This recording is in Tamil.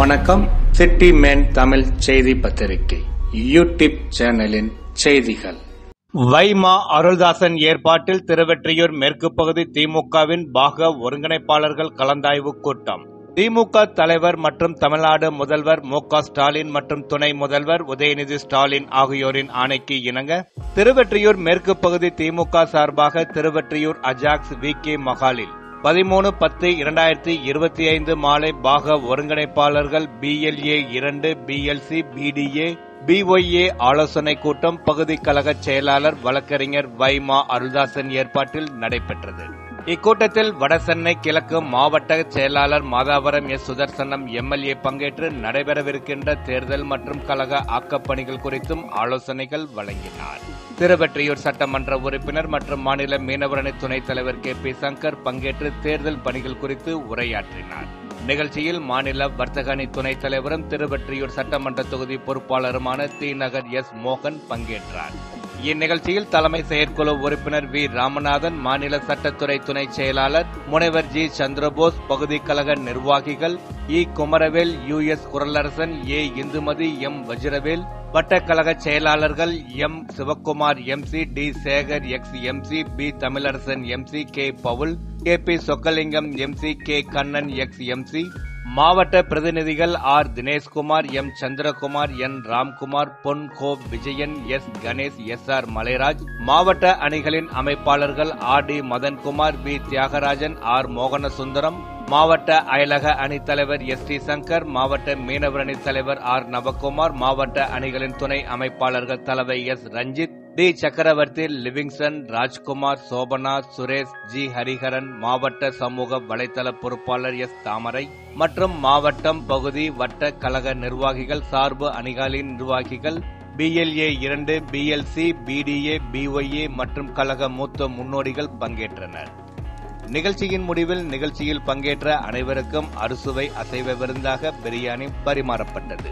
வணக்கம். சிட்டி மேன் தமிழ் செய்தி பத்திரிகை யூடியூப் சேனலின் செய்திகள். வைமா அருள்தாசன் ஏற்பாட்டில் திருவெற்றியூர் மேற்கு பகுதி திமுகவின் பாக ஒருங்கிணைப்பாளர்கள் கலந்தாய்வு கூட்டம். திமுக தலைவர் மற்றும் தமிழ்நாடு முதல்வர் மு.க. ஸ்டாலின் மற்றும் துணை முதல்வர் உதயநிதி ஸ்டாலின் ஆகியோரின் ஆணைக்கு இணங்க திருவெற்றியூர் மேற்கு பகுதி திமுக சார்பாக திருவெற்றியூர் அஜாக்ஸ் வி.கே. மகாலில் 13/10/2025 மாலை பாக ஒருங்கிணைப்பாளர்கள் BLA 2, BLC, BDA, BYA ஆலோசனை கூட்டம் பகுதி கழக செயலாளர் வழக்கறிஞர் வைமா அருள்தாசன் ஏற்பாட்டில் நடைபெற்றது. இக்கூட்டத்தில் வடசென்னை கிழக்கு மாவட்ட செயலாளர் மாதாவரம் எஸ். சுதர்சனம் MLA பங்கேற்று நடைபெறவிருக்கின்ற தேர்தல் மற்றும் கழக ஆக்கப்பணிகள் குறித்தும் ஆலோசனைகள் வழங்கினார். திருவெற்றியூர் சட்டமன்ற உறுப்பினர் மற்றும் மாநில மீனவரணி துணைத் தலைவர் KP சங்கர் பங்கேற்று தேர்தல் பணிகள் குறித்து உரையாற்றினார். நிகழ்ச்சியில் மாநில வர்த்தக அணி துணைத் தலைவரும் திருவெற்றியூர் சட்டமன்ற தொகுதி பொறுப்பாளருமான தி.நகர் எஸ். மோகன் பங்கேற்றார். இந்நிகழ்ச்சியில் தலைமை செயற்குழு உறுப்பினர் வி. ராமநாதன், மாநில சட்டத்துறை துணை செயலாளர் முனைவர் ஜி. சந்திரபோஸ், பகுதி கழக நிர்வாகிகள் இ. Kumaravel, US Kuralarasan, A. Indumathi, M. Vajravel, வட்டக்கழக செயலாளர்கள் M. Sivakumar MC, D. Sekar X MC, B. Tamilarasan MC, K. Pavul, KP Chockalingam MC, K. Kannan X MC, மாவட்ட பிரதிநிதிகள் R. Dineshkumar, M. Chandrakumar, N. Ramkumar, பொன் கோ விஜயன், S. கணேஷ், SR மலைராஜ், மாவட்ட அணிகளின் அமைப்பாளர்கள் R.D. Madankumar, B. Thiagarajan, R. Mohanasundaram, மாவட்ட அயலக அணித் தலைவர் S.T. சங்கர், மாவட்ட மீனவர் அணி தலைவர் R. நவகுமார், மாவட்ட அணிகளின் துணை அமைப்பாளர்கள் தலைவை S. ரஞ்சித், D. சக்கரவர்த்தி, லிவிங்ஸ்டன், ராஜ்குமார், சோபனா, சுரேஷ், G. ஹரிஹரன், மாவட்ட சமூக வலைதள பொறுப்பாளர் S. தாமரை மற்றும் மாவட்டம் பகுதி வட்ட கழக நிர்வாகிகள், சார்பு அணிகளின் நிர்வாகிகள், BLA 2, BLC, BDA, BYA மற்றும் கழக மூத்த முன்னோடிகள் பங்கேற்றனர். நிகழ்ச்சியின் முடிவில் நிகழ்ச்சியில் பங்கேற்ற அனைவருக்கும் அறுசுவை அசைவ விருந்தாக பிரியாணி பரிமாறப்பட்டது.